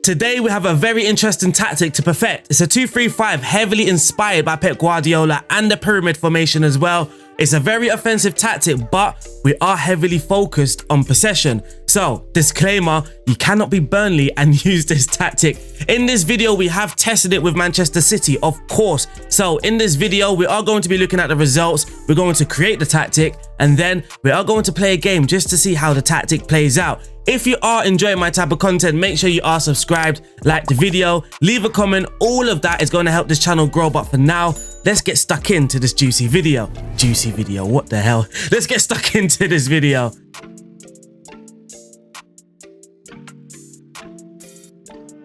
Today we have a very interesting tactic to perfect. It's a 2-3-5 heavily inspired by Pep Guardiola and the pyramid formation as well. It's a very offensive tactic, but we are heavily focused on possession. So, disclaimer, you cannot be Burnley and use this tactic. In this video, we have tested it with Manchester City, of course. So, in this video, we are going to be looking at the results. We're going to create the tactic, and then we are going to play a game just to see how the tactic plays out. If you are enjoying my type of content, make sure you are subscribed, like the video, leave a comment. All of that is going to help this channel grow. But for now, let's get stuck into this juicy video. Juicy video, what the hell? Let's get stuck into this video.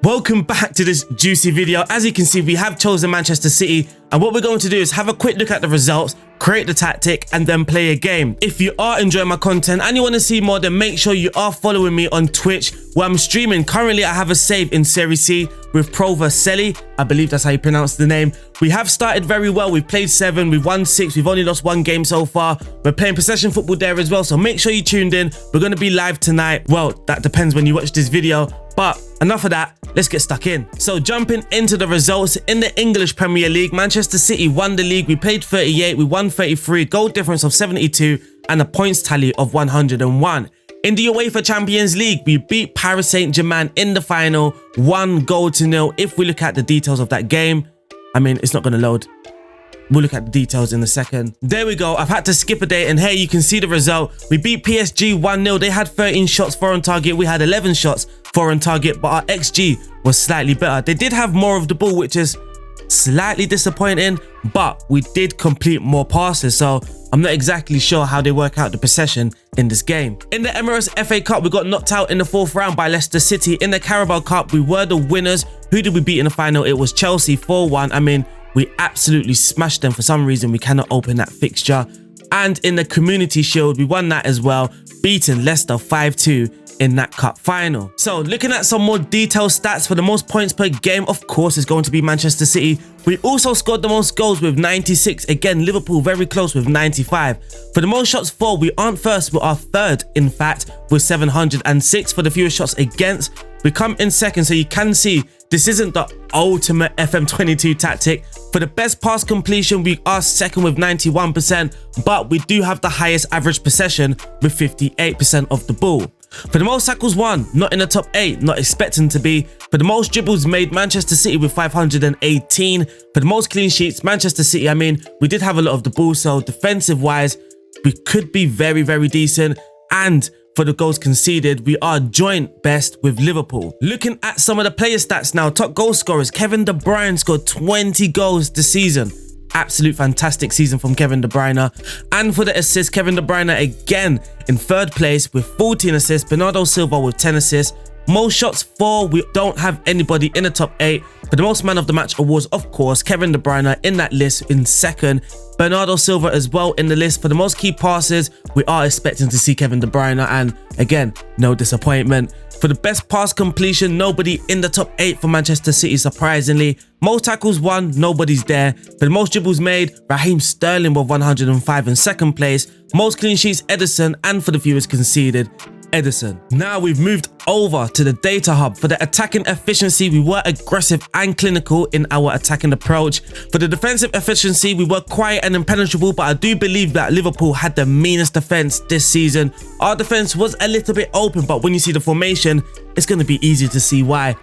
Welcome back to this juicy video. As you can see, we have chosen Manchester City, and what we're going to do is have a quick look at the results, create the tactic, and then play a game. If you are enjoying my content and you want to see more, then make sure you are following me on Twitch, where I'm streaming. Currently, I have a save in Serie C with Pro Vercelli. I believe that's how you pronounce the name. We have started very well. We've played 7, we've won 6, we've only lost 1 game so far. We're playing possession football there as well, so make sure you tuned in. We're going to be live tonight. Well, that depends when you watch this video, but enough of that, let's get stuck in. So jumping into the results, in the English Premier League, Manchester City won the league. We played 38, we won 33, goal difference of 72, and a points tally of 101. In the UEFA Champions League, we beat Paris Saint-Germain in the final, 1-0. If we look at the details of that game, I mean, it's not going to load. We'll look at the details in a second. There we go. I've had to skip a day, and here you can see the result. We beat PSG 1-0. They had 13 shots, 4 on target. We had 11 shots, 4 on target, but our XG was slightly better. They did have more of the ball, which is slightly disappointing, but we did complete more passes, so I'm not exactly sure how they work out the possession in this game. In the Emirates FA Cup, we got knocked out in the 4th round by Leicester City. In the Carabao Cup, we were the winners. Who did we beat in the final? It was Chelsea 4-1. I mean, we absolutely smashed them. For some reason, we cannot open that fixture. And in the Community Shield, we won that as well, beating Leicester 5-2 in that cup final. So looking at some more detailed stats, for the most points per game, of course, is going to be Manchester City. We also scored the most goals with 96. Again, Liverpool very close with 95. For the most shots for, we aren't first, we are third, in fact, with 706. For the fewest shots against, we come in second. So you can see this isn't the ultimate FM22 tactic. For the best pass completion, we are second with 91%, but we do have the highest average possession with 58% of the ball. For the most tackles won, not in the top 8, not expecting to be. For the most dribbles made, Manchester City with 518. For the most clean sheets, Manchester City, I mean, we did have a lot of the ball, so defensive-wise, we could be very, very decent. And for the goals conceded, we are joint best with Liverpool. Looking at some of the player stats now, top goal scorers, Kevin De Bruyne scored 20 goals this season. Absolute fantastic season from Kevin De Bruyne. And for the assists, Kevin De Bruyne again in 3rd place with 14 assists. Bernardo Silva with 10 assists. Most shots for, we don't have anybody in the top 8. For the most man of the match awards, of course, Kevin De Bruyne in that list in 2nd. Bernardo Silva as well in the list. For the most key passes, we are expecting to see Kevin De Bruyne, and again, no disappointment. For the best pass completion, nobody in the top 8 for Manchester City, surprisingly. Most tackles won, nobody's there. For the most dribbles made, Raheem Sterling with 105 in 2nd place. Most clean sheets, Ederson, and for the fewest conceded, Ederson. Now we've moved over to the data hub. For the attacking efficiency, we were aggressive and clinical in our attacking approach. For the defensive efficiency, we were quiet and impenetrable, but I do believe that Liverpool had the meanest defense this season. Our defense was a little bit open, but when you see the formation, it's going to be easy to see why.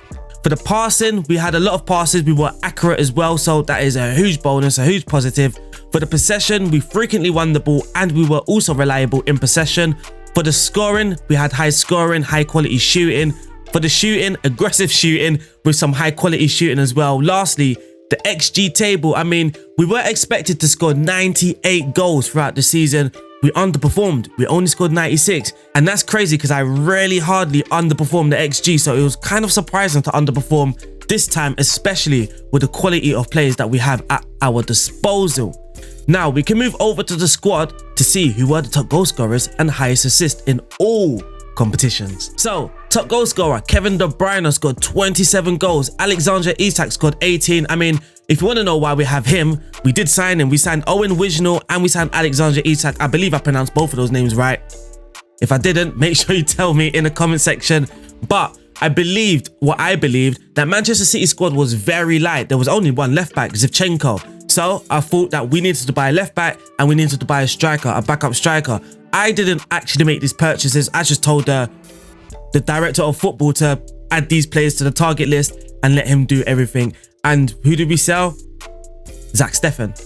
For the passing, we had a lot of passes. We were accurate as well, so that is a huge bonus, a huge positive. For the possession, we frequently won the ball, and we were also reliable in possession. For the scoring, we had high scoring, high quality shooting. For the shooting, aggressive shooting with some high quality shooting as well. Lastly, the XG table, I mean, we were expected to score 98 goals throughout the season. We underperformed. We only scored 96. And that's crazy because I really hardly underperformed the XG. So it was kind of surprising to underperform this time, especially with the quality of players that we have at our disposal. Now we can move over to the squad to see who were the top goal scorers and highest assists in all competitions. So, top goal scorer, Kevin De Bruyne scored 27 goals. Alexander Isak scored 18. I mean, if you want to know why we have him, we did sign him. We signed Owen Wijnal and we signed Alexander Isak. I believe I pronounced both of those names right. If I didn't, make sure you tell me in the comment section. But I believed that Manchester City squad was very light. There was only one left back, Zinchenko. So I thought that we needed to buy a left back and we needed to buy a striker, a backup striker. I didn't actually make these purchases. I just told the director of football to add these players to the target list and let him do everything. And who did we sell? Zach Steffen.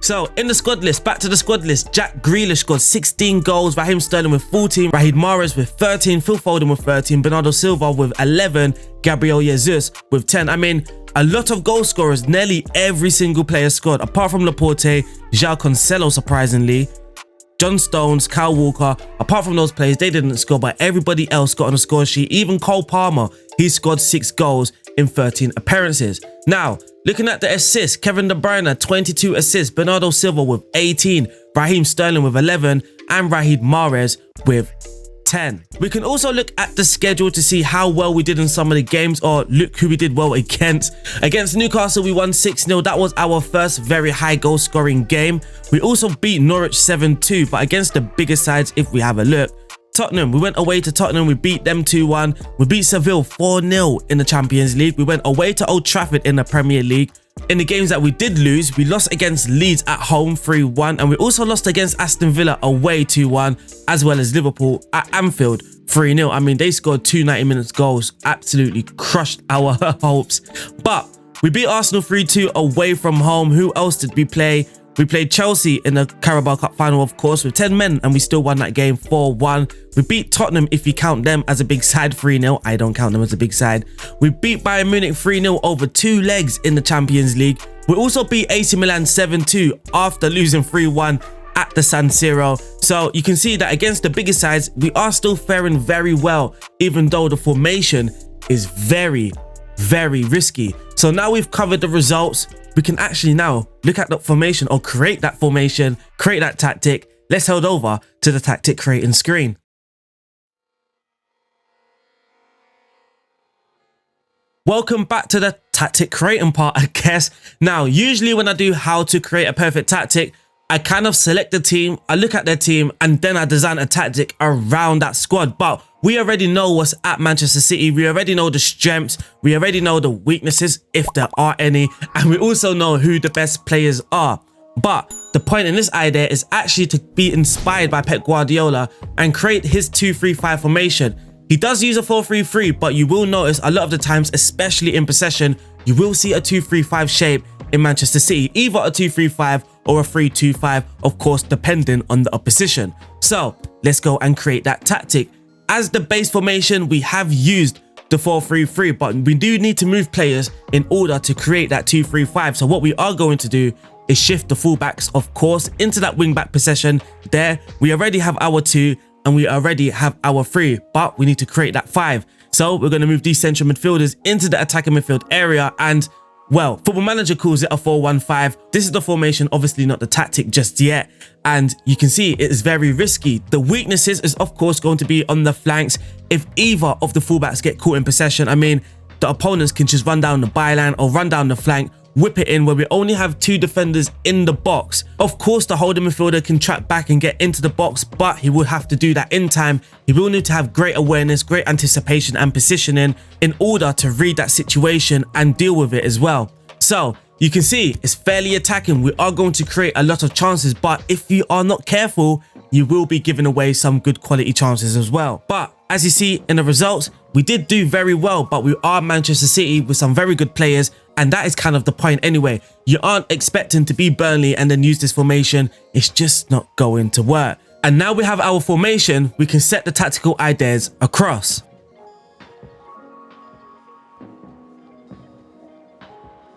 So in the squad list, back to the squad list, Jack Grealish scored 16 goals, Raheem Sterling with 14, Riyad Mahrez with 13, Phil Foden with 13, Bernardo Silva with 11, Gabriel Jesus with 10. I mean, a lot of goal scorers. Nearly every single player scored, apart from Laporte, João Cancelo surprisingly, John Stones, Kyle Walker. Apart from those players, they didn't score, but everybody else got on the score sheet. Even Cole Palmer, he scored 6 goals in 13 appearances. Now, looking at the assists, Kevin De Bruyne, 22 assists, Bernardo Silva with 18, Raheem Sterling with 11, and Riyad Mahrez with 10. We can also look at the schedule to see how well we did in some of the games, or look who we did well against. Against Newcastle, we won 6-0. That was our first very high goal scoring game. We also beat Norwich 7-2, but against the bigger sides, if we have a look, Tottenham, we went away to Tottenham, we beat them 2-1. We beat Seville 4-0 in the Champions League. We went away to Old Trafford in the Premier League. In the games that we did lose, we lost against Leeds at home 3-1, and we also lost against Aston Villa away 2-1, as well as Liverpool at Anfield 3-0. I mean, they scored 2 90-minute goals, absolutely crushed our hopes. But we beat Arsenal 3-2 away from home. Who else did we play? We played Chelsea in the Carabao Cup final, of course, with 10 men, and we still won that game 4-1. We beat Tottenham, if you count them as a big side, 3-0. I don't count them as a big side. We beat Bayern Munich 3-0 over 2 legs in the Champions League. We also beat AC Milan 7-2 after losing 3-1 at the San Siro. So you can see that against the bigger sides, we are still faring very well, even though the formation is very, very risky. So now we've covered the results, we can actually now look at the formation, or create that formation, create that tactic. Let's head over to the tactic creating screen. Welcome back to the tactic creating part, I guess. Now, usually when I do how to create a perfect tactic, I kind of select the team, I look at their team, and then I design a tactic around that squad. But we already know what's at Manchester City. We already know the strengths. We already know the weaknesses, if there are any. And we also know who the best players are. But the point in this idea is actually to be inspired by Pep Guardiola and create his 2-3-5 formation. He does use a 4-3-3, but you will notice a lot of the times, especially in possession, you will see a 2-3-5 shape in Manchester City, either a 2-3-5 or a 3-2-5, of course, depending on the opposition. So let's go and create that tactic. As the base formation, we have used the 4-3-3, but we do need to move players in order to create that 2-3-5. So what we are going to do is shift the fullbacks, of course, into that wing-back possession. There, we already have our 2 and we already have our 3, but we need to create that 5. So we're going to move these central midfielders into the attacking midfield area, and well, Football Manager calls it a 4-1-5. This is the formation, obviously not the tactic just yet. And you can see it is very risky. The weaknesses is, of course, going to be on the flanks. If either of the fullbacks get caught in possession, I mean, the opponents can just run down the byline or run down the flank, whip it in where we only have 2 defenders in the box. Of course, the holding midfielder can track back and get into the box, but he will have to do that in time. He will need to have great awareness, great anticipation and positioning in order to read that situation and deal with it as well. So you can see it's fairly attacking. We are going to create a lot of chances, but if you are not careful, you will be giving away some good quality chances as well. But as you see in the results, we did do very well, but we are Manchester City with some very good players. And that is kind of the point anyway. You aren't expecting to be Burnley and then use this formation. It's just not going to work. And now we have our formation, we can set the tactical ideas across.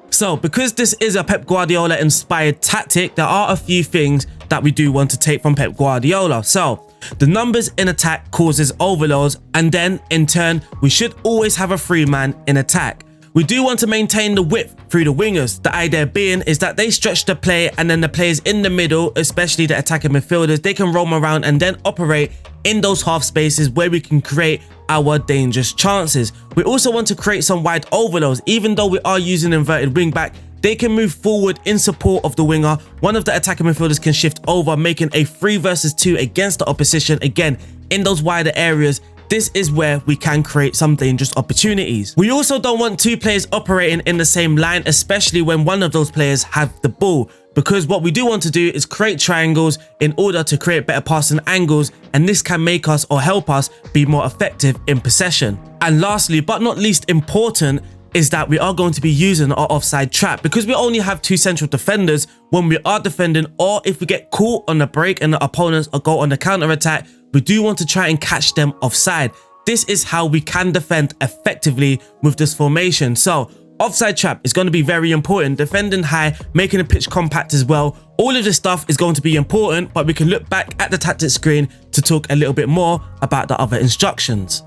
So because this is a Pep Guardiola inspired tactic, there are a few things that we do want to take from Pep Guardiola. So the numbers in attack causes overloads, and then in turn, we should always have a 3-man in attack. We do want to maintain the width through the wingers. The idea being is that they stretch the play, and then the players in the middle, especially the attacking midfielders, they can roam around and then operate in those half spaces where we can create our dangerous chances. We also want to create some wide overloads. Even though we are using inverted wing back, they can move forward in support of the winger. One of the attacking midfielders can shift over, making a 3 versus 2 against the opposition. Again, in those wider areas, this is where we can create some dangerous opportunities. We also don't want two players operating in the same line, especially when one of those players have the ball, because what we do want to do is create triangles in order to create better passing angles, and this can make us or help us be more effective in possession. And lastly, but not least important, is that we are going to be using our offside trap, because we only have two central defenders when we are defending, or if we get caught on the break and the opponents go on the counter attack, we do want to try and catch them offside. This is how we can defend effectively with this formation. So offside trap is going to be very important. Defending high, making the pitch compact as well. All of this stuff is going to be important, but we can look back at the tactics screen to talk a little bit more about the other instructions.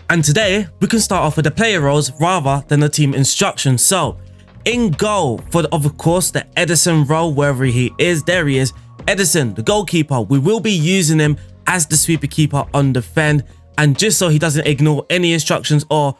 And today, we can start off with the player roles rather than the team instructions. So, in goal, of course, the Edison role, wherever he is, there he is. Edison, the goalkeeper, we will be using him as the sweeper keeper on defend. And just so he doesn't ignore any instructions, or,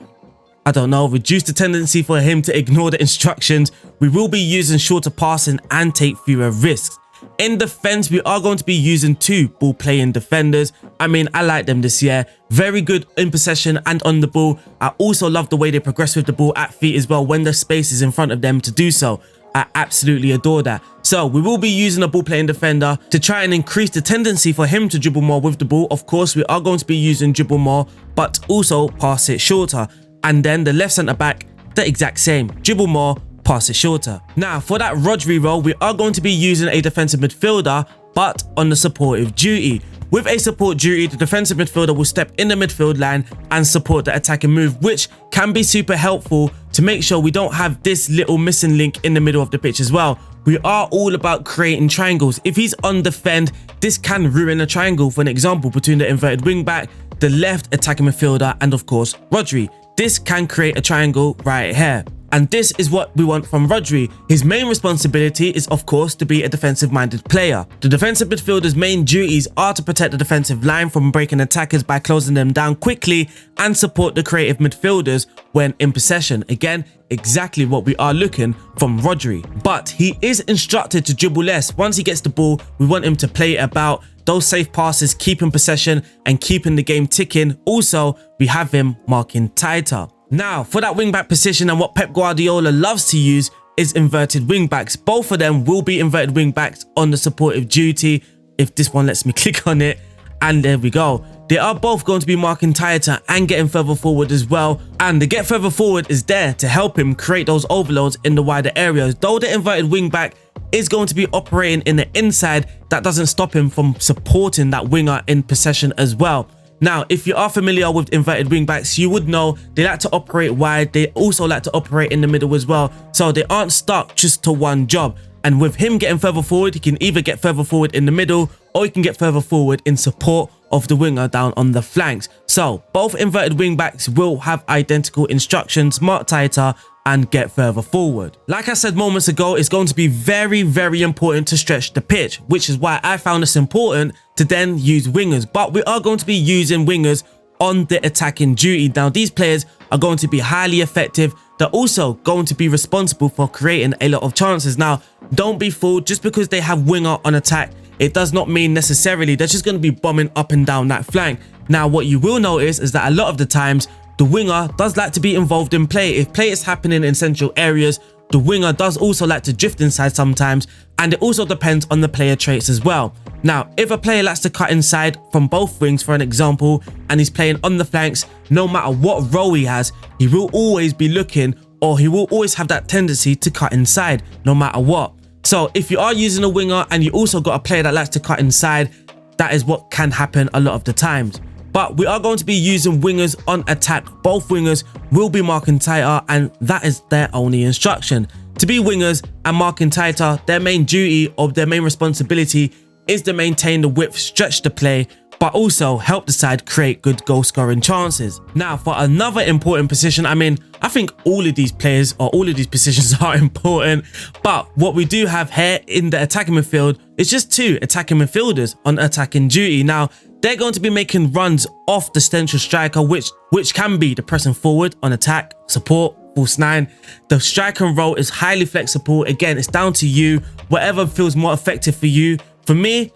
I don't know, reduce the tendency for him to ignore the instructions, we will be using shorter passing and take fewer risks. In defense, we are going to be using two ball playing defenders. I mean, I like them this year. Very good in possession and on the ball. I also love the way they progress with the ball at feet as well when the space is in front of them to do so. I absolutely adore that. So we will be using a ball playing defender to try and increase the tendency for him to dribble more with the ball. Of course, we are going to be using dribble more, but also pass it shorter. And then the left centre back, the exact same. Dribble more, pass it shorter. Now, for that Rodri role, we are going to be using a defensive midfielder, but on the supportive duty. With a support duty, the defensive midfielder will step in the midfield line and support the attacking move, which can be super helpful to make sure we don't have this little missing link in the middle of the pitch as well. We are all about creating triangles. If he's on defend, this can ruin a triangle, for an example, between the inverted wing back, the left attacking midfielder, and of course, Rodri. This can create a triangle right here. And this is what we want from Rodri. His main responsibility is, of course, to be a defensive-minded player. The defensive midfielder's main duties are to protect the defensive line from breaking attackers by closing them down quickly and support the creative midfielders when in possession. Again, exactly what we are looking from Rodri. But he is instructed to dribble less. Once he gets the ball, we want him to play it about. Those safe passes, keeping possession and keeping the game ticking. Also, we have him marking tighter. Now, for that wing-back position, and what Pep Guardiola loves to use is inverted wing-backs. Both of them will be inverted wing-backs on the supportive duty, if this one lets me click on it. And there we go. They are both going to be marking tighter and getting further forward as well. And the get further forward is there to help him create those overloads in the wider areas. Though the inverted wing-back is going to be operating in the inside, that doesn't stop him from supporting that winger in possession as well. Now, if you are familiar with inverted wingbacks, you would know they like to operate wide. They also like to operate in the middle as well. So they aren't stuck just to one job. And with him getting further forward, he can either get further forward in the middle, or he can get further forward in support of the winger down on the flanks. So both inverted wingbacks will have identical instructions: mark tighter and get further forward. Like I said moments ago, it's going to be very, very important to stretch the pitch, which is why I found this important to then use wingers. But we are going to be using wingers on the attacking duty. Now, these players are going to be highly effective. They're also going to be responsible for creating a lot of chances. Now, don't be fooled. Just because they have winger on attack, it does not mean necessarily they're just going to be bombing up and down that flank. Now, what you will notice is that a lot of the times, the winger does like to be involved in play. If play is happening in central areas, the winger does also like to drift inside sometimes, and it also depends on the player traits as well. Now, if a player likes to cut inside from both wings, for an example, and he's playing on the flanks, no matter what role he has, he will always be looking, or he will always have that tendency to cut inside, no matter what. So if you are using a winger and you also got a player that likes to cut inside, that is what can happen a lot of the times. But we are going to be using wingers on attack. Both wingers will be marking tighter, and that is their only instruction. To be wingers and marking tighter, their main duty or their main responsibility is to maintain the width, stretch the play, but also help the side create good goal scoring chances. Now, for another important position, I mean, I think all of these players or all of these positions are important, but what we do have here in the attacking midfield is just two attacking midfielders on attacking duty. Now, they're going to be making runs off the central striker, which can be the pressing forward on attack, support, false nine. The striker role is highly flexible. Again, it's down to you, whatever feels more effective for you. For me,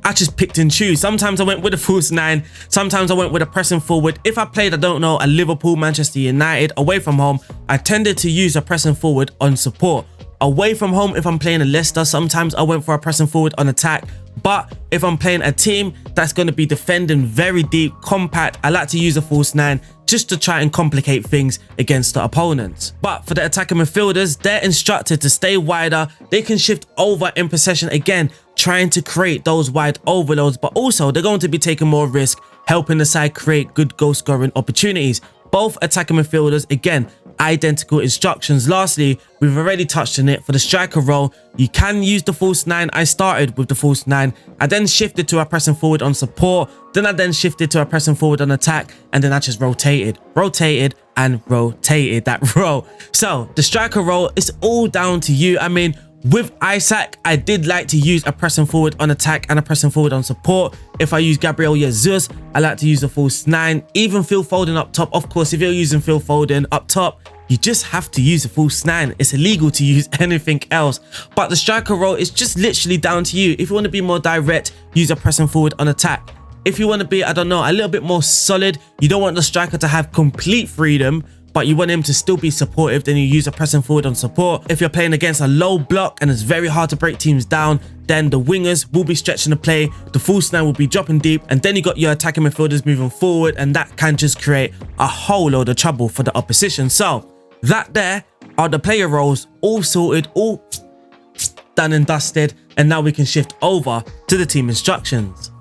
I just picked and choose. Sometimes I went with a false 9, sometimes I went with a pressing forward. If I played, I don't know, a Liverpool, Manchester United away from home, I tended to use a pressing forward on support. Away from home, if I'm playing a Leicester, sometimes I went for a pressing forward on attack. But if I'm playing a team that's going to be defending very deep, compact, I like to use a false 9 just to try and complicate things against the opponents. But for the attacking midfielders, they're instructed to stay wider. They can shift over in possession, again, trying to create those wide overloads, but also they're going to be taking more risk, helping the side create good goal scoring opportunities. Both attacking midfielders, again, identical instructions. Lastly, we've already touched on it, for the striker role, you can use the false 9. I started with the false 9. I then shifted to a pressing forward on support. Then I then shifted to a pressing forward on attack. And then I just rotated and rotated that role. So the striker role is all down to you. I mean, with Isaac, I did like to use a pressing forward on attack and a pressing forward on support. If I use Gabriel Jesus, I like to use a false 9. Even Phil Foden up top. Of course, if you're using Phil Foden up top, you just have to use a false 9. It's illegal to use anything else. But the striker role is just literally down to you. If you want to be more direct, use a pressing forward on attack. If you want to be, I don't know, a little bit more solid, you don't want the striker to have complete freedom, but you want him to still be supportive, then you use a pressing forward on support. If you're playing against a low block and it's very hard to break teams down, then the wingers will be stretching the play, the false 9 will be dropping deep, and then you got your attacking midfielders moving forward, and that can just create a whole load of trouble for the opposition. So that there are the player roles, all sorted, all done and dusted, and now we can shift over to the team instructions.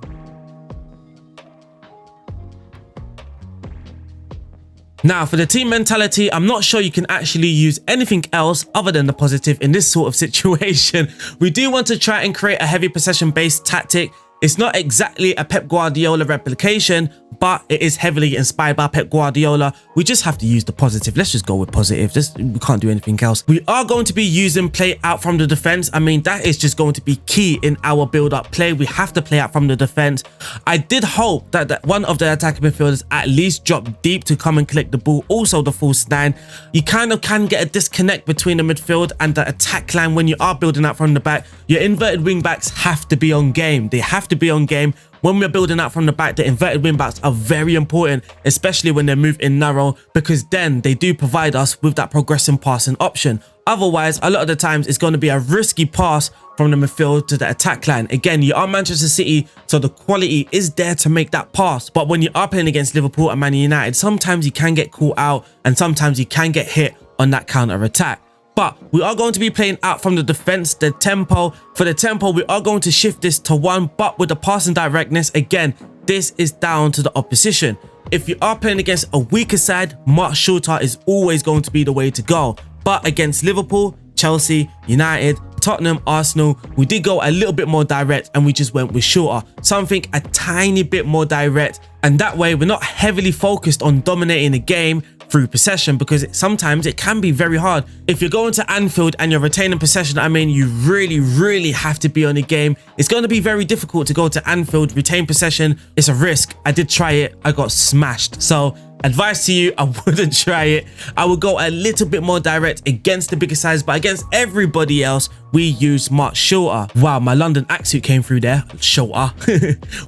Now, for the team mentality, I'm not sure you can actually use anything else other than the positive in this sort of situation. We do want to try and create a heavy possession-based tactic. It's not exactly a Pep Guardiola replication, but it is heavily inspired by Pep Guardiola. We just have to use the positive. Let's just go with positive. We can't do anything else. We are going to be using play out from the defense. I mean, that is just going to be key in our build-up play. We have to play out from the defense. I did hope that one of the attacking midfielders at least drop deep to come and collect the ball. Also, the false 9. You kind of can get a disconnect between the midfield and the attack line when you are building out from the back. Your inverted wing backs have to be on game. They have to be on game. When we're building out from the back, the inverted wing backs are very important, especially when they move in narrow, because then they do provide us with that progressing passing option. Otherwise, a lot of the times it's going to be a risky pass from the midfield to the attack line. Again, you are Manchester City, so the quality is there to make that pass. But when you are playing against Liverpool and Man United, sometimes you can get caught out and sometimes you can get hit on that counter attack. But we are going to be playing out from the defense, the tempo. For the tempo, we are going to shift this to 1, but with the passing directness, again, this is down to the opposition. If you are playing against a weaker side, much shorter is always going to be the way to go. But against Liverpool, Chelsea, United, Tottenham, Arsenal, we did go a little bit more direct and we just went with shorter. Something a tiny bit more direct. And that way, we're not heavily focused on dominating the game through possession, because sometimes it can be very hard. If you're going to Anfield and you're retaining possession, I mean, you really have to be on the game. It's going to be very difficult to go to Anfield, retain possession. It's a risk. I did try it. I got smashed. So advice to you, I wouldn't try it. I would go a little bit more direct against the bigger sides, but against everybody else, we use much shorter. Wow, my London accent came through there. Shorter.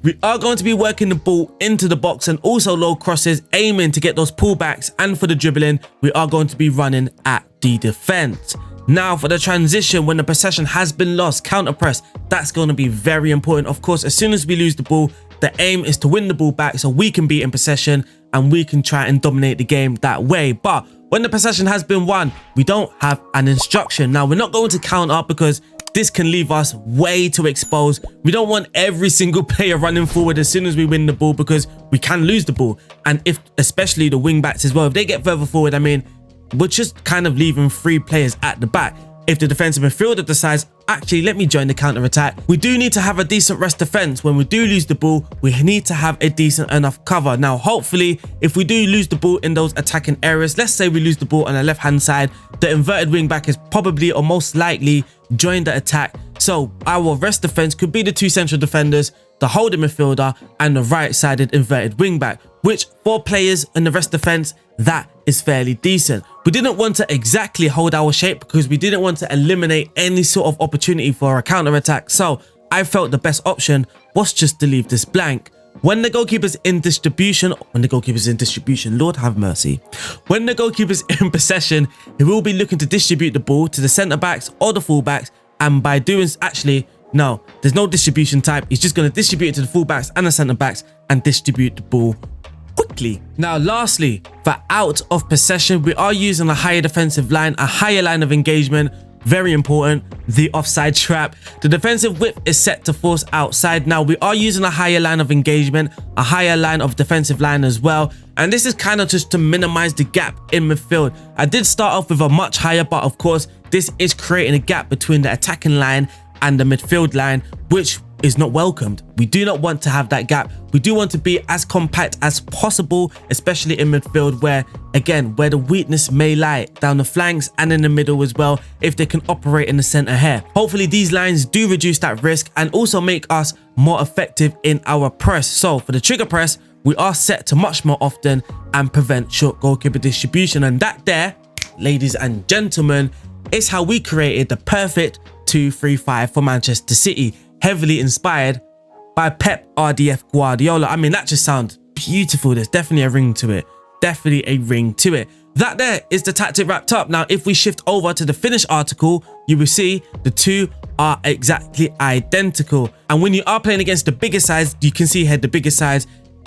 We are going to be working the ball into the box and also low crosses, aiming to get those pullbacks, and for the dribbling, we are going to be running at the defense. Now for the transition, when the possession has been lost, counter press, that's going to be very important. Of course, as soon as we lose the ball, the aim is to win the ball back so we can be in possession and we can try and dominate the game that way. But when the possession has been won, we don't have an instruction. Now, we're not going to counter because this can leave us way too exposed. We don't want every single player running forward as soon as we win the ball, because we can lose the ball. And if, especially the wing backs as well, if they get further forward, I mean, we're just kind of leaving 3 players at the back. If the defensive midfielder decides, actually, let me join the counter attack, we do need to have a decent rest defense. When we do lose the ball, we need to have a decent enough cover. Now, hopefully, if we do lose the ball in those attacking areas, let's say we lose the ball on the left hand side, the inverted wing back is probably or most likely join the attack. So our rest defense could be the 2 central defenders, the holding midfielder, and the right-sided inverted wing back, which 4 players in the rest defense, that is fairly decent. We didn't want to exactly hold our shape because we didn't want to eliminate any sort of opportunity for a counter attack. So I felt the best option was just to leave this blank. When the goalkeeper's in distribution, Lord have mercy. When the goalkeeper's in possession, he will be looking to distribute the ball to the centre backs or the full backs. And by doing, actually, no, there's no distribution type. He's just going to distribute it to the full backs and the centre backs and distribute the ball quickly. Now, lastly, for out of possession, we are using a higher defensive line, a higher line of engagement. Very important, the offside trap. The defensive width is set to force outside. Now, we are using a higher line of engagement, a higher line of defensive line as well. And this is kind of just to minimize the gap in midfield. I did start off with a much higher, but of course, this is creating a gap between the attacking line and the midfield line, which is not welcomed. We do not want to have that gap. We do want to be as compact as possible, especially in midfield where, again, where the weakness may lie, down the flanks and in the middle as well, if they can operate in the center here. Hopefully these lines do reduce that risk and also make us more effective in our press. So for the trigger press, we are set to much more often and prevent short goalkeeper distribution. And that there, ladies and gentlemen, is how we created the perfect 2-3-5 for Manchester City, heavily inspired by Pep Guardiola. I mean, that just sounds beautiful. There's definitely a ring to it. Definitely a ring to it. That there is the tactic wrapped up. Now, if we shift over to the finished article, you will see the two are exactly identical. And when you are playing against the bigger sides, you can see here the bigger sides,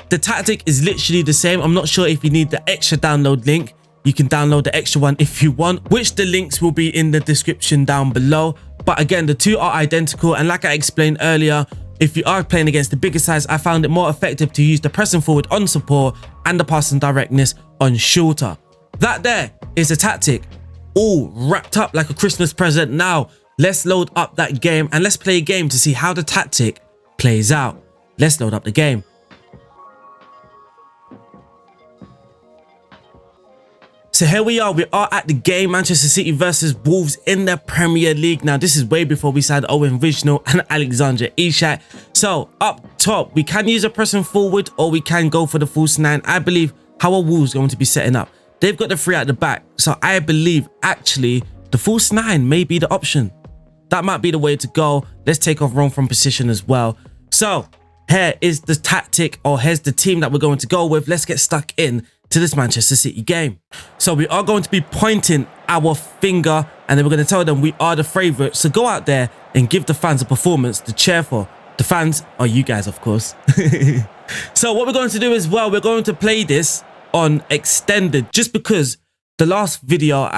the tactic is literally the same. I'm not sure if you need the extra download link. You can download the extra one if you want, which the links will be in the description down below. But again, the two are identical. And like I explained earlier, if you are playing against the bigger sides, I found it more effective to use the pressing forward on support and the passing directness on shorter. That there is a tactic all wrapped up like a Christmas present. Now, let's load up that game and let's play a game to see how the tactic plays out. Let's load up the game. So here we are at the game, Manchester City versus Wolves in the Premier League. Now, this is way before we signed Owen Wijnaldum and Alexander Isak. So up top, we can use a pressing forward or we can go for the false nine. I believe how are Wolves going to be setting up? They've got the three at the back. So I believe actually the false nine may be the option. That might be the way to go. Let's take off Rome from position as well. So here is the tactic, or here's the team that we're going to go with. Let's get stuck in to this Manchester City game. So we are going to be pointing our finger and then we're going to tell them we are the favourites. So go out there and give the fans a performance to cheer for. The fans are you guys, of course. So what we're going to do as well, we're going to play this on extended, just because the last video,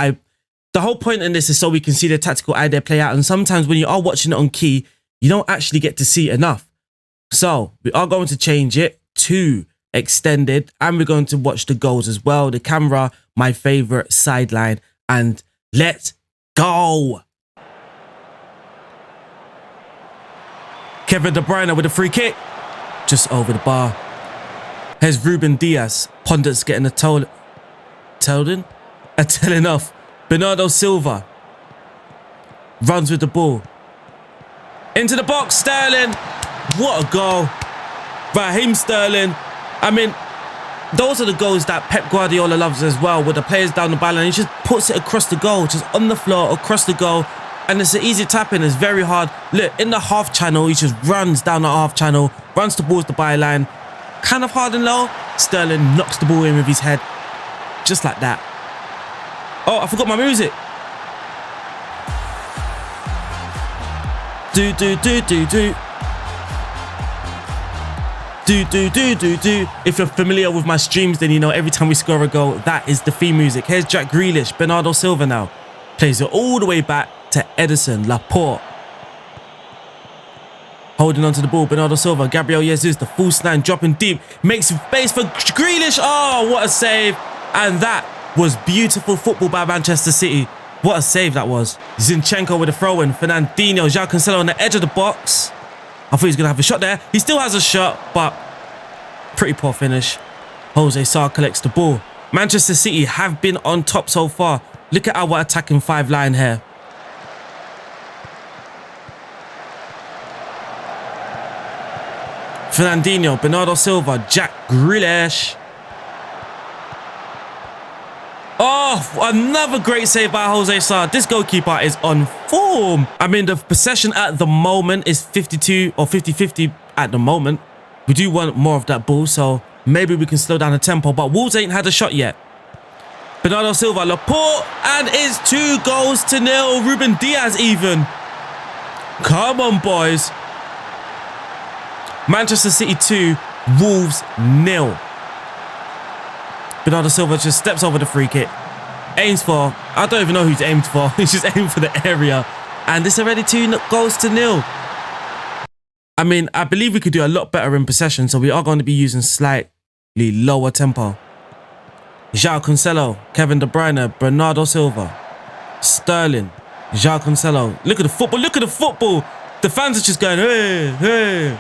the whole point in this is so we can see the tactical idea play out. And sometimes when you are watching it on key, you don't actually get to see enough. So we are going to change it to extended and we're going to watch the goals as well. The camera, my favorite sideline, and let's go. Kevin De Bruyne with a free kick, just over the bar. Here's Ruben Diaz. Pundits getting a telling off. Bernardo Silva runs with the ball into the box. Sterling, what a goal. Raheem Sterling. I mean, those are the goals that Pep Guardiola loves as well, with the players down the byline. He just puts it across the goal, just on the floor, across the goal. And it's an easy tap in. It's very hard. Look, in the half channel, he just runs down the half channel, runs towards the byline. Kind of hard and low. Sterling knocks the ball in with his head. Just like that. Oh, I forgot my music. Do, do, do, do, do. Do. If you're familiar with my streams, then you know every time we score a goal, that is the theme music. Here's Jack Grealish. Bernardo Silva now plays it all the way back to Edison Laporte. Holding onto the ball, Bernardo Silva. Gabriel Jesus, the false nine, dropping deep, makes space for Grealish. Oh, what a save. And that was beautiful football by Manchester City. What a save that was. Zinchenko with a throw-in. Fernandinho, João Cancelo on the edge of the box. I thought he was going to have a shot there. He still has a shot, but pretty poor finish. Jose Sarr collects the ball. Manchester City have been on top so far. Look at our attacking five line here. Fernandinho, Bernardo Silva, Jack Grealish. Oh, another great save by Jose Sa. This goalkeeper is on form. I mean, the possession at the moment is 52 or 50-50 at the moment. We do want more of that ball, so maybe we can slow down the tempo, but Wolves ain't had a shot yet. Bernardo Silva, Laporte, and it's 2-0. Ruben Diaz even. Come on, boys. Manchester City 2, Wolves 0. Bernardo Silva just steps over the free kick. Aims for, I don't even know who's aimed for. He's just aimed for the area. And it's already 2-0. I mean, I believe we could do a lot better in possession, so we are going to be using slightly lower tempo. João Cancelo, Kevin De Bruyne, Bernardo Silva, Sterling, João Cancelo. Look at the football, look at the football. The fans are just going, hey, hey.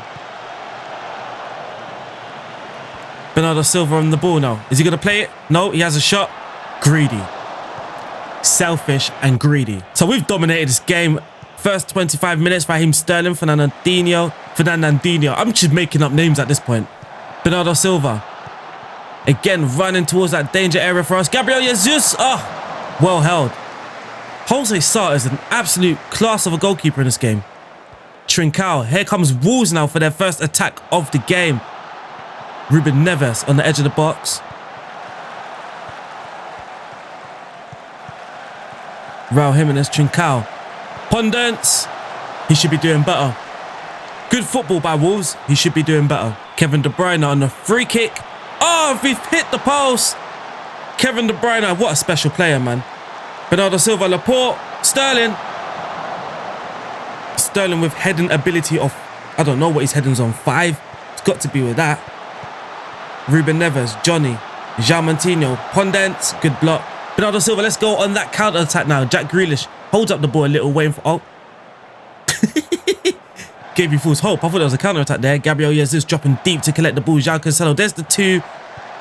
Bernardo Silva on the ball now. Is he going to play it? No, he has a shot. Greedy. Selfish and greedy. So we've dominated this game. First 25 minutes, Raheem Sterling, Fernandinho. I'm just making up names at this point. Bernardo Silva. Again, running towards that danger area for us. Gabriel Jesus. Oh, well held. Jose Sa is an absolute class of a goalkeeper in this game. Trincao. Here comes Wolves now for their first attack of the game. Ruben Neves on the edge of the box. Raul Jimenez, Trincao. Pondence. He should be doing better. Good football by Wolves. He should be doing better. Kevin De Bruyne on the free kick. Oh, we've hit the post. Kevin De Bruyne, what a special player, man. Bernardo Silva, Laporte, Sterling. Sterling with heading ability of, I don't know what his heading's on, 5. It's got to be with that. Ruben Neves, Johnny, João Moutinho, Pondence, good block. Bernardo Silva, let's go on that counter-attack now. Jack Grealish holds up the ball a little, waiting for... Oh. Gave you false hope. I thought there was a counter-attack there. Gabriel Jesus dropping deep to collect the ball. João Cancelo, there's the 2.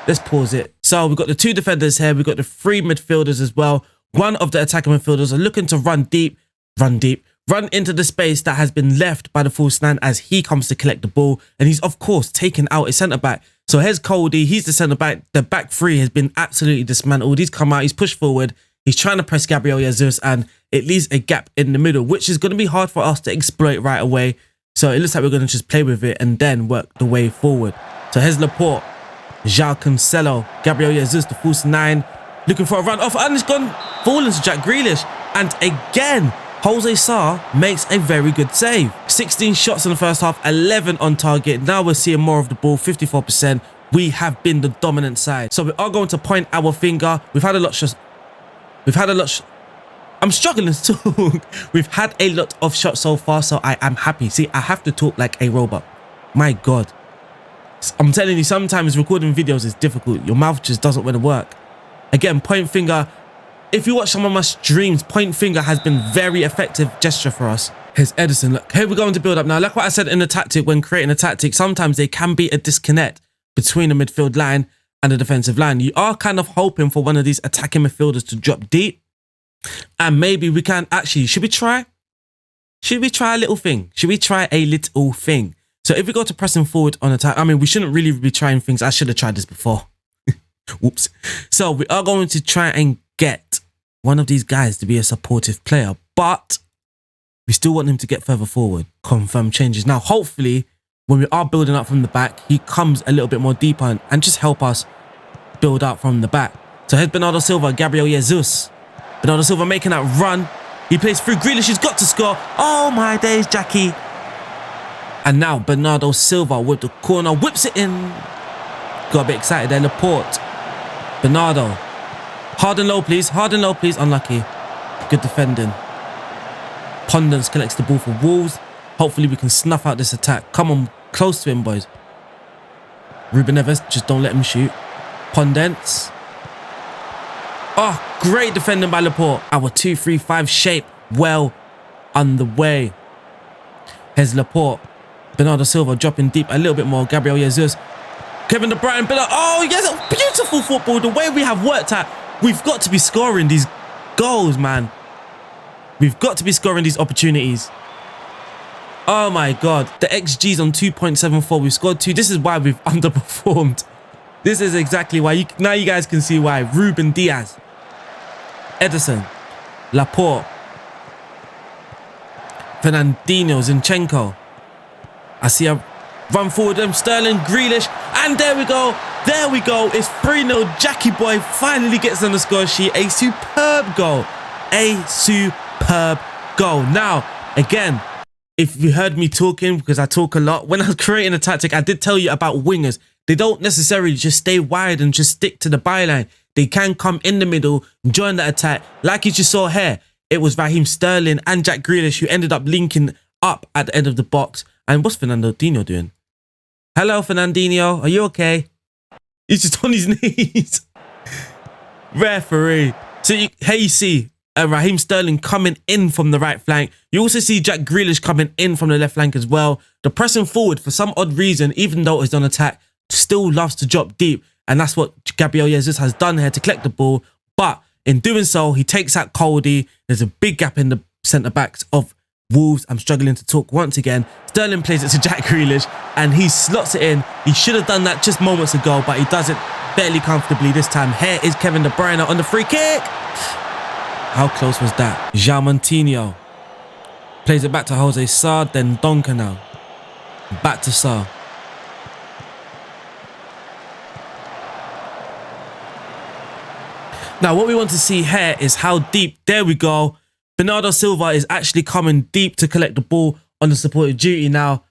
Let's pause it. So we've got the 2 defenders here. We've got the 3 midfielders as well. One of the attacking midfielders are looking to run into the space that has been left by the false 9 as he comes to collect the ball. And he's, of course, taken out a centre-back. So here's Cody. He's the centre-back. The back 3 has been absolutely dismantled. He's come out. He's pushed forward. He's trying to press Gabriel Jesus, and it leaves a gap in the middle, which is going to be hard for us to exploit right away. So it looks like we're going to just play with it and then work the way forward. So here's Laporte, João Cancelo, Gabriel Jesus, the false 9, looking for a run off, and it's gone falling to Jack Grealish. And again, Jose Sa makes a very good save. 16 shots in the first half, 11 on target. Now we're seeing more of the ball, 54%. We have been the dominant side. So we are going to point our finger. We've had a lot of I'm struggling to talk. We've had a lot of shots so far, so I am happy. See, I have to talk like a robot. My God. I'm telling you, sometimes recording videos is difficult. Your mouth just doesn't want to work. Again, point finger. If you watch some of my streams, point finger has been very effective gesture for us. Here's Edison. Look, here we're going to build up now. Like what I said in the tactic, when creating a tactic, sometimes there can be a disconnect between the midfield line and the defensive line. You are kind of hoping for one of these attacking midfielders to drop deep. And maybe we can actually, should we try a little thing? Should we try a little thing? So if we go to pressing forward on attack, I mean, we shouldn't really be trying things. I should have tried this before. Whoops. So we are going to try and get one of these guys to be a supportive player, but we still want him to get further forward. Confirm changes. Now, hopefully, when we are building up from the back, he comes a little bit more deeper and just help us build up from the back. So here's Bernardo Silva, Gabriel Jesus. Bernardo Silva making that run. He plays through Grealish. He's got to score. Oh my days, Jackie. And now Bernardo Silva with the corner. Whips it in. Got a bit excited there. Laporte. Bernardo. Hard and low, please. Hard and low, please. Unlucky. Good defending. Pondence collects the ball for Wolves. Hopefully we can snuff out this attack. Come on. Close to him, boys. Ruben Neves. Just don't let him shoot. Pondence. Oh, great defending by Laporte. Our 2-3-5 shape well on the way. Here's Laporte. Bernardo Silva dropping deep a little bit more. Gabriel Jesus. Kevin De Bruyne. Oh, yes. Beautiful football. The way we have worked at. We've got to be scoring these goals, man. We've got to be scoring these opportunities. Oh, my God. The XG's on 2.74. We've scored 2. This is why we've underperformed. This is exactly why. Now you guys can see why. Ruben Diaz. Edison, Laporte, Fernandinho, Zinchenko. I see a run forward them, Sterling, Grealish, and there we go. There we go. It's 3-0. Jackie boy finally gets on the score sheet. A superb goal. A superb goal. Now, again, if you heard me talking, because I talk a lot, when I was creating a tactic, I did tell you about wingers. They don't necessarily just stay wide and just stick to the byline. They can come in the middle, join the attack. Like you just saw here, it was Raheem Sterling and Jack Grealish who ended up linking up at the end of the box. And what's Fernandinho doing? Hello, Fernandinho. Are you okay? He's just on his knees. Referee. So here you see Raheem Sterling coming in from the right flank. You also see Jack Grealish coming in from the left flank as well. The pressing forward, for some odd reason, even though it's on attack, still loves to drop deep. And that's what Gabriel Jesus has done here to collect the ball. But in doing so, he takes out Cody. There's a big gap in the centre-backs of Wolves. I'm struggling to talk once again. Sterling plays it to Jack Grealish and he slots it in. He should have done that just moments ago, but he does it fairly comfortably this time. Here is Kevin De Bruyne on the free kick. How close was that? João Montinho plays it back to Jose Sarr, then Donker now. Back to Sarr. Now, what we want to see here is how deep, there we go. Bernardo Silva is actually coming deep to collect the ball on the supported duty. Now,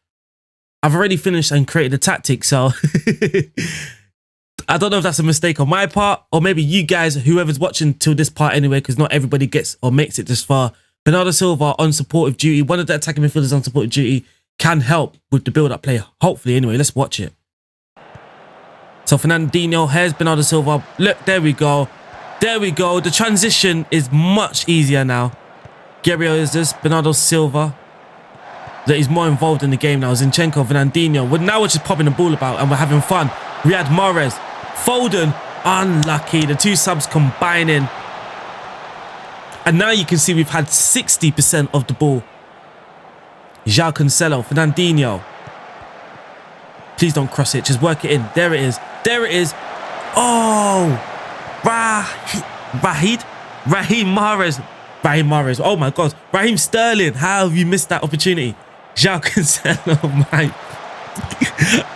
I've already finished and created a tactic, so I don't know if that's a mistake on my part, or maybe you guys, whoever's watching till this part anyway, because not everybody gets or makes it this far. Bernardo Silva on supportive duty, one of the attacking midfielders on supportive duty, can help with the build-up play. Hopefully, anyway, let's watch it. So Fernandinho, here's Bernardo Silva. Look, there we go. There we go. The transition is much easier now. Gabriel Jesus, Bernardo Silva. That he's more involved in the game now. Zinchenko, Fernandinho. Well, now we're just popping the ball about and we're having fun. Riyad Mahrez, Foden, unlucky. The two subs combining. And now you can see we've had 60% of the ball. João Cancelo, Fernandinho. Please don't cross it. Just work it in. There it is. There it is. Oh! Raheem Mahrez. Raheem Mahrez. Oh my God. Raheem Sterling. How have you missed that opportunity? João Cancelo, mate.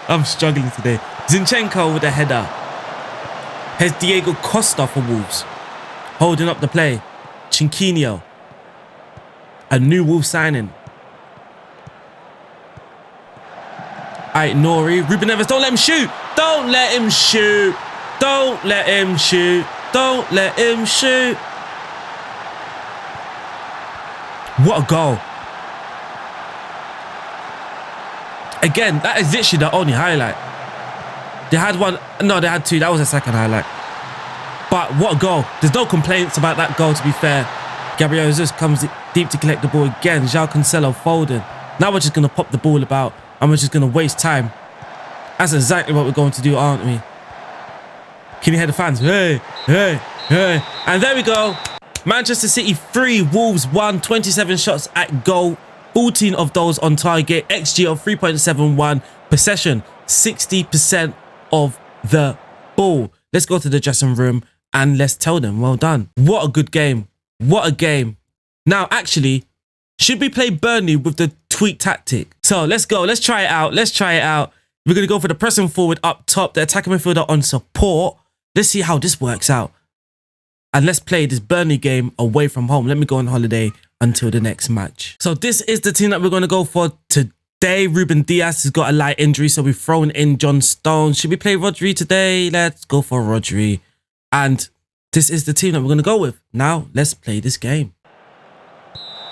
I'm struggling today. Zinchenko with a header. Here's Diego Costa for Wolves. Holding up the play. Chinquinho. A new Wolves signing. Alright, Nori. Ruben Neves. Don't let him shoot. Don't let him shoot. Don't let him shoot. Don't let him shoot. What a goal. Again, that is literally the only highlight. They had one. No, they had two. That was the second highlight. But what a goal. There's no complaints about that goal, to be fair. Gabriel Jesus comes deep to collect the ball again. João Cancelo, Foden. Now we're just going to pop the ball about and we're just going to waste time. That's exactly what we're going to do, aren't we? Can you hear the fans? Hey, hey, hey. And there we go. Manchester City 3, Wolves 1, 27 shots at goal, 14 of those on target, XG of 3.71, possession 60% of the ball. Let's go to the dressing room and let's tell them, well done. What a good game. What a game. Now, actually, should we play Burnley with the tweak tactic? So let's go. Let's try it out. Let's try it out. We're going to go for the pressing forward up top, the attacking midfielder on support. Let's see how this works out. And let's play this Burnley game away from home. Let me go on holiday until the next match. So this is the team that we're going to go for today. Ruben Diaz has got a light injury, so we've thrown in John Stones. Should we play Rodri today? Let's go for Rodri. And this is the team that we're going to go with. Now, let's play this game.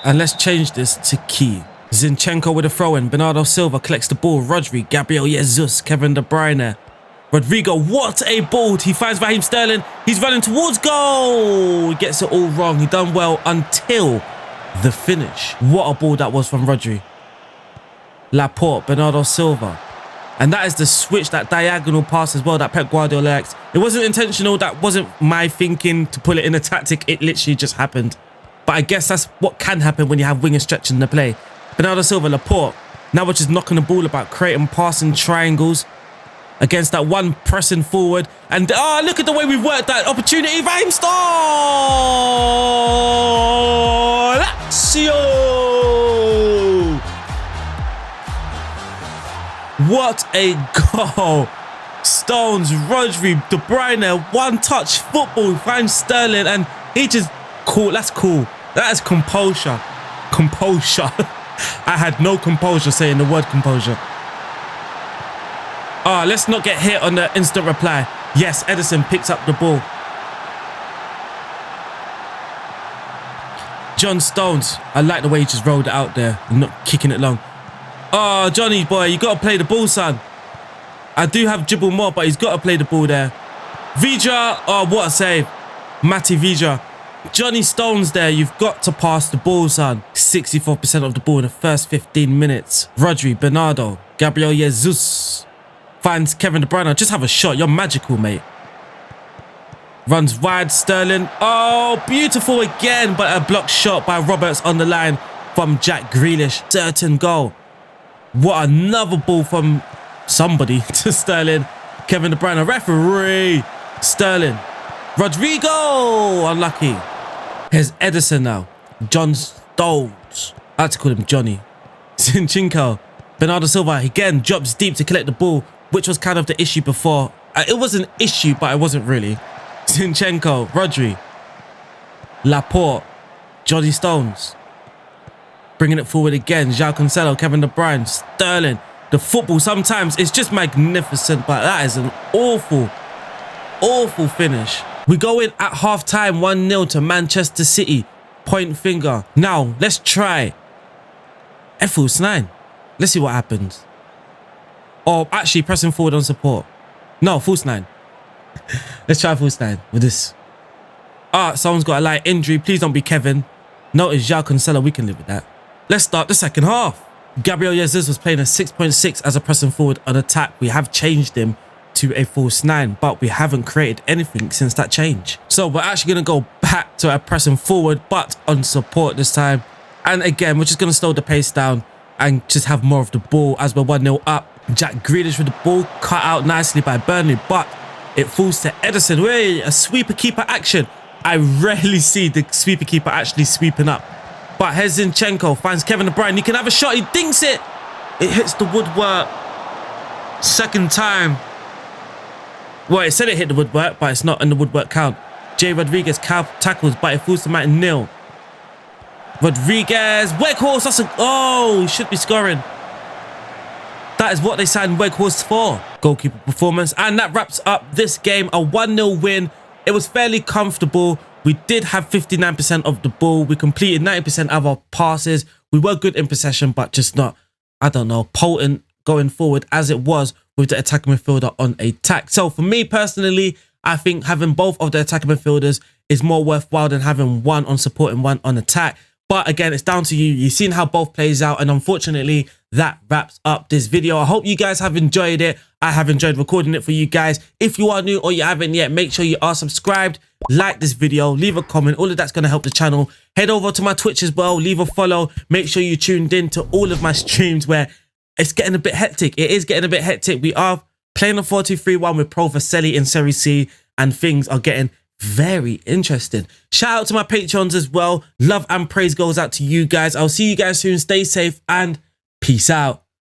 And let's change this to key. Zinchenko with a throw-in. Bernardo Silva collects the ball. Rodri, Gabriel Jesus, Kevin De Bruyne. Rodrigo, what a ball. He finds Raheem Sterling. He's running towards goal. He gets it all wrong. He done well until the finish. What a ball that was from Rodri. Laporte, Bernardo Silva. And that is the switch, that diagonal pass as well that Pep Guardiola likes. It wasn't intentional. That wasn't my thinking to put it in a tactic. It literally just happened. But I guess that's what can happen when you have wingers stretching the play. Bernardo Silva, Laporte. Now we're just knocking the ball about, creating passing triangles. against that one pressing forward. And look at the way we've worked that opportunity. Raheem Lazio! What a goal. Stones, Rodri, De Bruyne, one touch football, finds Sterling, and he just cool. That's cool. That is composure. Composure. I had no composure saying the word composure. Let's not get hit on the instant reply. Yes, Ederson picks up the ball. John Stones. I like the way he just rolled it out there and not kicking it long. Oh, Johnny boy, you got to play the ball, son. I do have dribble more, but he's got to play the ball there. Vidra. Oh, what a save. Matty Vidra. Johnny Stones there. You've got to pass the ball, son. 64% of the ball in the first 15 minutes. Rodri, Bernardo, Gabriel Jesus. Finds Kevin De Bruyne. Just have a shot. You're magical, mate. Runs wide. Sterling. Oh, beautiful again. But a blocked shot by Roberts on the line from Jack Grealish. Certain goal. What another ball from somebody to Sterling. Kevin De Bruyne. Referee. Sterling. Rodrigo. Unlucky. Here's Ederson now. John Stones. I like to call him Johnny. Zinchenko. Bernardo Silva again drops deep to collect the ball, which was kind of the issue before. It was an issue, but it wasn't really. Zinchenko, Rodri, Laporte, Johnny Stones. Bringing it forward again. João Cancelo, Kevin De Bruyne, Sterling. The football sometimes is just magnificent, but that is an awful, awful finish. We go in at half-time 1-0 to Manchester City. Point finger. Now, let's try F9. Let's see what happens. Or actually pressing forward on support. No, false 9. Let's try false 9 with this. Someone's got a light injury. Please don't be Kevin. No, it's João Cancelo. We can live with that. Let's start the second half. Gabriel Jesus was playing a 6.6 as a pressing forward on attack. We have changed him to a false 9, but we haven't created anything since that change. So we're actually going to go back to a pressing forward, but on support this time. And again, we're just going to slow the pace down and just have more of the ball as we're 1-0 up. Jack Grealish with the ball cut out nicely by Burnley, but it falls to Ederson. Wait, a sweeper keeper action. I rarely see the sweeper keeper actually sweeping up. But here's Zinchenko, finds Kevin De Bruyne. He can have a shot. He dinks it. It hits the woodwork. Second time. Well, it said it hit the woodwork, but it's not in the woodwork count. Jay Rodriguez tackles, but it falls to Matt Nil. Rodriguez, Weghorst, that's a... Oh, he should be scoring. That is what they signed Weghorst for. Goalkeeper performance. And that wraps up this game. A 1-0 win. It was fairly comfortable. We did have 59% of the ball. We completed 90% of our passes. We were good in possession, but just not, I don't know, potent going forward as it was with the attacking midfielder on attack. So for me personally, I think having both of the attacking midfielders is more worthwhile than having one on support and one on attack. But again, it's down to you. You've seen how both plays out. And unfortunately, that wraps up this video. I hope you guys have enjoyed it. I have enjoyed recording it for you guys. If you are new or you haven't yet, make sure you are subscribed. Like this video, leave a comment. All of that's going to help the channel. Head over to my Twitch as well. Leave a follow. Make sure you tuned in to all of my streams where it's getting a bit hectic. It is getting a bit hectic. We are playing a 4-2-3-1 with Pro Vercelli in Serie C, and things are getting very interesting. Shout out to my Patreons as well. Love and praise goes out to you guys. I'll see you guys soon. Stay safe and peace out.